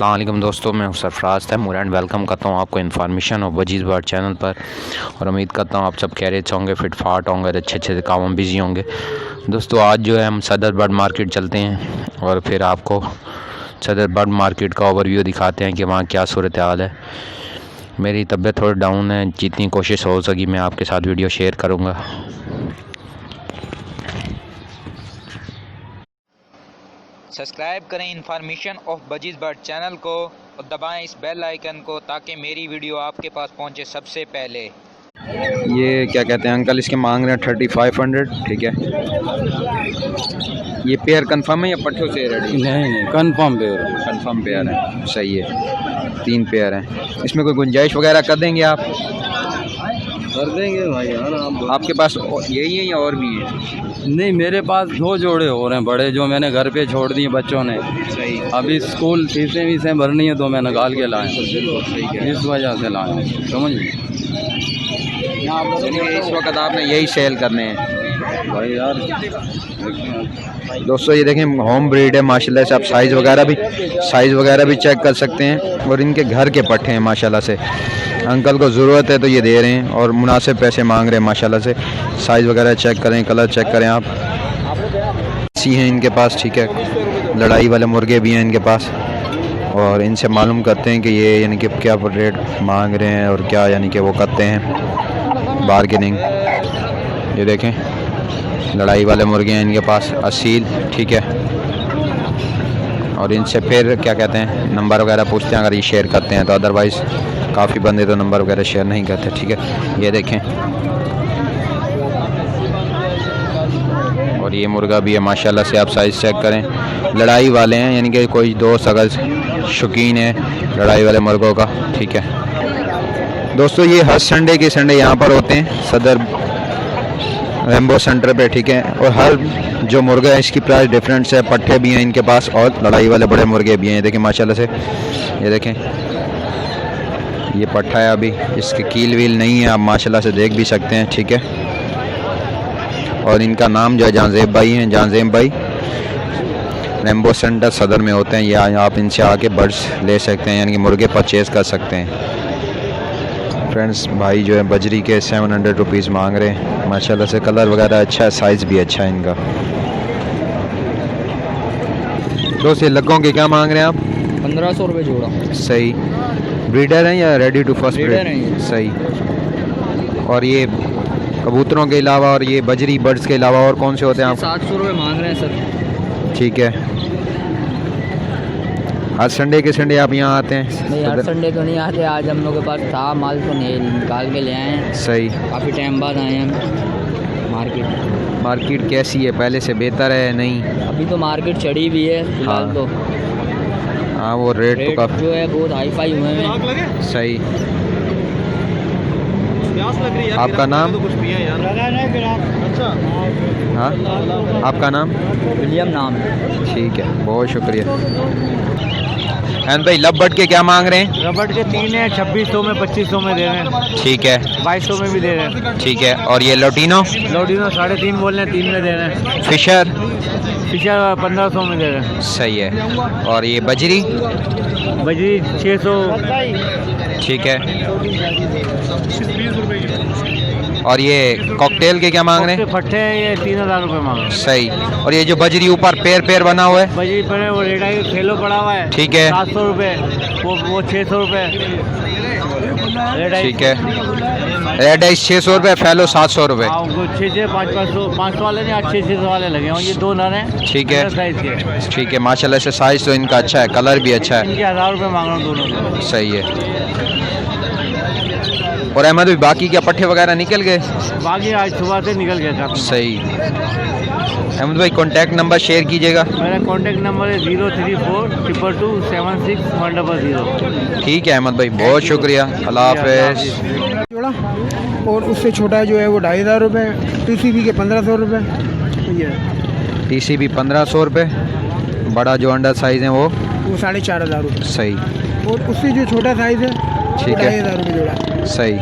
अस्सलाम वालेकुम दोस्तों, मैं सरफराज तैमूर एंड वेलकम करता हूँ आपको इन्फॉर्मेशन और वजीज़ बर्ड चैनल पर। और उम्मीद करता हूँ आप सब खैरियत होंगे, फिट फाट होंगे और अच्छे अच्छे काम में बिज़ी होंगे। दोस्तों आज जो है हम सदर बर्ड मार्केट चलते हैं और फिर आपको सदर बर्ड मार्केट का ओवरव्यू दिखाते हैं कि वहाँ क्या सूरत हाल है। मेरी तबीयत थोड़ी डाउन है, जितनी कोशिश हो सकी मैं आपके साथ वीडियो शेयर करूँगा। सब्सक्राइब करें इन्फॉर्मेशन ऑफ वजीज़ बर्ड चैनल को और दबाएं इस बेल आइकन को ताकि मेरी वीडियो आपके पास पहुंचे सबसे पहले। ये क्या कहते हैं अंकल, इसके मांग रहे हैं 3500। ठीक है, ये पेयर कंफर्म है या पट्ठों से रेडी? नहीं कंफर्म पेयर। कंफर्म पेयर है, सही है। 3 पेयर हैं। इसमें कोई गुंजाइश वगैरह कर देंगे आप? कर देंगे भाई यार। आपके पास यही है या और भी है? नहीं, मेरे पास 2 जोड़े हो रहे हैं बड़े, जो मैंने घर पे छोड़ दिए बच्चों ने। सही। अभी स्कूल फीसें भरनी है तो मैं निकाल के लाए, इस वजह से लाए, समझ। इस वक्त आपने यही सेल करने हैं भाई यार। दोस्तों ये देखें, होम ब्रीड है माशाल्लाह से। आप साइज़ वगैरह भी चेक कर सकते हैं। और इनके घर के पट्टे हैं माशाल्लाह से। अंकल को ज़रूरत है तो ये दे रहे हैं और मुनासिब पैसे मांग रहे हैं माशाल्लाह से। साइज़ वगैरह चेक करें, कलर चेक करें आप। सी हैं इनके पास, ठीक है। लड़ाई वाले मुर्गे भी हैं इनके पास और इनसे मालूम करते हैं कि ये यानी कि क्या रेट मांग रहे हैं और क्या यानी कि वो करते हैं बार्गेनिंग। ये देखें लड़ाई वाले मुर्गे हैं इनके पास, असील, ठीक है। और इनसे फिर क्या कहते हैं नंबर वगैरह पूछते हैं अगर ये शेयर करते हैं तो, अदरवाइज़ काफ़ी बंदे तो नंबर वगैरह शेयर नहीं करते, ठीक है। ये देखें, और ये मुर्गा भी है माशाल्लाह से। आप साइज़ चेक करें, लड़ाई वाले हैं यानी कि कोई दोस्त अगर शौकीन है लड़ाई वाले मुर्गों का, ठीक है। दोस्तों ये हर संडे के संडे यहाँ पर होते हैं सदर रेम्बो सेंटर पे, ठीक है। और हर जो मुर्गा है इसकी प्राइस डिफरेंट है। पट्टे भी हैं इनके पास और लड़ाई वाले बड़े मुर्गे भी हैं। ये देखें माशाल्लाह से, ये देखें ये पट्टा है, अभी इसकी कील वील नहीं है, आप माशाल्लाह से देख भी सकते हैं, ठीक है। और इनका नाम जो है जानजेब भाई हैं, जानजेब भाई रेम्बो सेंटर सदर में होते हैं। या आप इनसे आके बर्ड्स ले सकते हैं यानी कि मुर्गे परचेज़ कर सकते हैं। फ्रेंड्स भाई जो है बजरी के 700 रुपीज़ मांग रहे हैं माशाल्लाह से। कलर वगैरह अच्छा है, साइज़ भी अच्छा है इनका। दोस्त ये लग्गों के क्या मांग रहे हैं आप? 1500 रुपये जोड़ा। सही। ब्रीडर हैं या रेडी टू फर्स्ट ब्रीडर हैं? सही। और ये कबूतरों के अलावा और ये बजरी बर्ड्स के अलावा और कौन से होते हैं आप? 700 रुपये मांग रहे हैं सर। ठीक है। हर संडे के संडे आप यहाँ आते हैं? नहीं, हर संडे तो नहीं आते। आज हम लोग के पास था माल तो नहीं, निकाल के ले आए हैं। सही। काफ़ी टाइम बाद आए हैं मार्केट कैसी है? पहले से बेहतर है नहीं? अभी तो मार्केट चढ़ी भी है फिलहाल। हाँ। तो हाँ वो रेट तो काफ़ी जो है बहुत हाई फाई हुए हैं। सही। आपका नाम? हाँ आपका नाम? विलियम नाम है। ठीक है, बहुत शुक्रिया। एंड भाई लब बर्ड के क्या मांग रहे हैं? रबड़ के 3 है, 2600 में 2500 में दे रहे हैं। ठीक है। 2200 में भी दे रहे हैं। ठीक है। और ये लोटिनो? लोडिनो 3.5 बोल रहे हैं, 3 में दे रहे हैं। फिशर? फिशर 1500 में दे रहे हैं। सही है। और ये बजरी? बजरी 600। ठीक है। और ये कॉकटेल के क्या मांग रहे हैं? फट्टे हैं ये 3000 रुपये मांग रहे हैं। सही। और ये जो बजरी ऊपर पैर बना हुआ है? बजरी पर वो रेड आई खेलो पड़ा हुआ है। ठीक है। 700 रुपये। वो 600 रुपये। ठीक है। रेड आइस 600 रुपये, फैलो 700 रुपये। हाँ, उनको 6 500 वाले नहीं, 600 वाले लगे हैं। ये 2 नर हैं। ठीक है। साइज के। ठीक है माशाल्लाह से। साइज़ तो इनका अच्छा है, कलर भी अच्छा है। इनके 1000 रुपये मांग रहा हूँ दोनों। सही है। और अहमद भाई बाकी क्या पट्टे वगैरह निकल गए? बाकी आज सुबह से निकल गया था। सही। अहमद भाई कॉन्टैक्ट नंबर शेयर कीजिएगा। मेरा कॉन्टैक्ट नंबर है 034227610। ठीक है अहमद भाई, बहुत शुक्रिया। अल्लाह हाफ़िज़। जोड़ा और उससे छोटा जो है वो 2500 रुपये। TCB के 1500 रुपये। TCB 1500 रुपये। बड़ा जो अंडर साइज़ है वो 4500 रुपये। सही। और उससे जो छोटा साइज़ है ठीक है। 2500 रुपये जोड़ा। सही।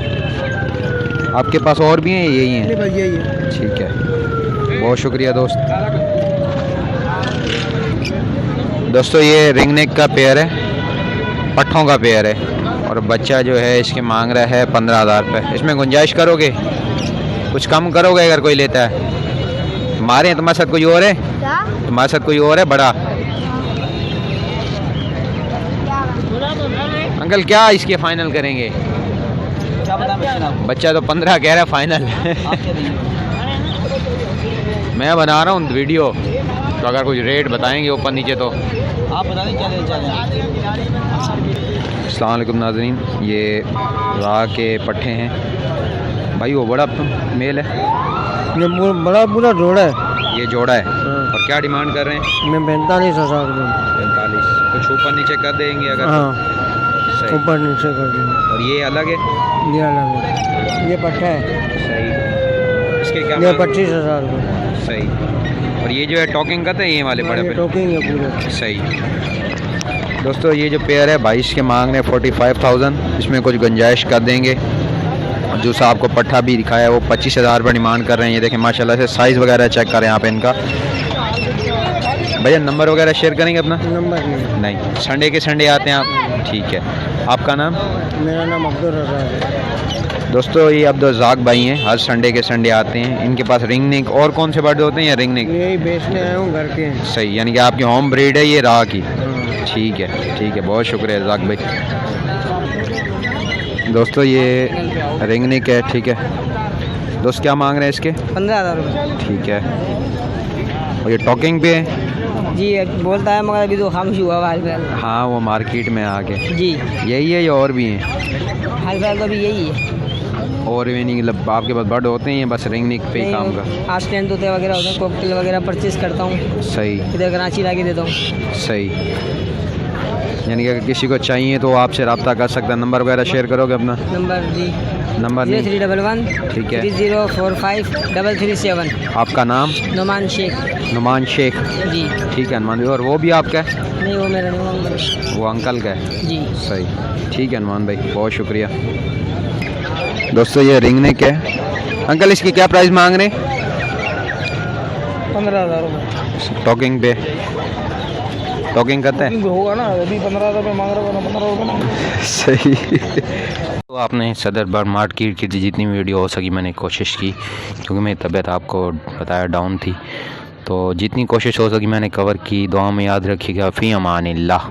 आपके पास और भी हैं? यही हैं? नहीं बस यही है। ठीक है, बहुत शुक्रिया दोस्तों ये रिंग नेक का पेयर है। पट्ठों का पेयर है और बच्चा जो है इसके मांग रहा है 15,000 रुपये। इसमें गुंजाइश करोगे, कुछ कम करोगे अगर कोई लेता है? तुम्हारे हैं, तुम्हारे साथ कोई और है? तुम्हारे साथ कोई और है बड़ा? अंकल क्या इसके फाइनल करेंगे? बच्चा तो 15 कह रहा है फाइनल। मैं बना रहा हूँ वीडियो, तो अगर कुछ रेट बताएंगे ऊपर नीचे तो आप बता दें क्या अस्सलाम वालेकुम नाज़रीन, ये राह के पट्ठे हैं भाई। वो बड़ा मेल है, ये बड़ा पूरा जोड़ा है। ये जोड़ा है। और क्या डिमांड कर रहे हैं? मैं 45,000 रुपये। 45। कुछ ऊपर नीचे कर देंगे अगर? हाँ, सही। ऊपर नीचे कर दूँगा। और ये अलग है? ये अलग है, ये पट्टा है। सही। इसके क्या? ये 25,000 रुपये। सही। और ये जो है टॉकिंग का था, ये वाले बड़े पे टोकिंग है पूरे। सही। दोस्तों ये जो पेयर है 22 के मांग रहे 45,000, इसमें कुछ गुंजाइश कर देंगे। जो सा आपको पट्ठा भी दिखाया है वो 25,000 रुपये डिमांड कर रहे हैं। ये देखें माशाल्लाह से साइज़ वगैरह चेक करें यहाँ पे इनका। भैया नंबर वगैरह शेयर करेंगे अपना? नंबर नहीं, संडे के संडे आते हैं आप? ठीक है। आपका नाम? मेरा नाम अब्दुल रज़ाक है। दोस्तों ये अब्दुल रज़ाक भाई हैं, हर संडे के संडे आते हैं। इनके पास रिंग निक और कौन से बर्ड होते हैं या रिंग निक? यही बेचने आया हूँ, घर के हैं। सही, यानी कि आपकी होम ब्रीड है ये राह की? ठीक है, ठीक है, बहुत शुक्रिया रज़ाक भाई। दोस्तों ये रिंग निक है, ठीक है। दोस्त क्या मांग रहे हैं इसके? 15,000 रुपये। ठीक है। और ये टॉकिंग पे है? जी बोलता है मगर अभी तो खामोश हुआ हाल फिलहाल। हाँ वो मार्केट में आके। जी यही है या और भी हैं? हाल फिलहाल तो अभी यही है। और भी नहीं, मतलब आपके पास बर्ड होते हैं या बस रिंग निक पे ही काम का? आज टेंट होते वगैरह होते हैं, कॉकटेल वगैरह परचेज करता हूँ। सही। इधर कराची ला के देता हूँ। सही। यानी कि अगर किसी को चाहिए तो आपसे रब्ता कर सकता है। नंबर वगैरह शेयर करोगे अपना? नंबर जी नंबर नहीं? 0311 ठीक है। 3045 337। आपका नाम? नुमान शेख। नुमान शेख। जी ठीक है नुमान। और वो भी आपका है? नहीं, वो मेरा नहीं, वो अंकल। वो अंकल का है? जी सही। ठीक है नुमान भाई, बहुत शुक्रिया। दोस्तों ये रिंग नेक है। अंकल इसकी क्या प्राइस मांग रहे हैं? 15,000 रुपये। टॉकिंग पे? टॉकिंग करते हैं? होगा ना, अभी 15,000 रुपये मांग रहा हूँ, 15 रुपये ना। सही। तो आपने सदर बर्ड मार्केट की जितनी वीडियो हो सकी मैंने कोशिश की, क्योंकि मेरी तबीयत आपको बताया डाउन थी, तो जितनी कोशिश हो सकी मैंने कवर की। दुआ में याद रखिएगा। फ़ी अमानिल्लाह।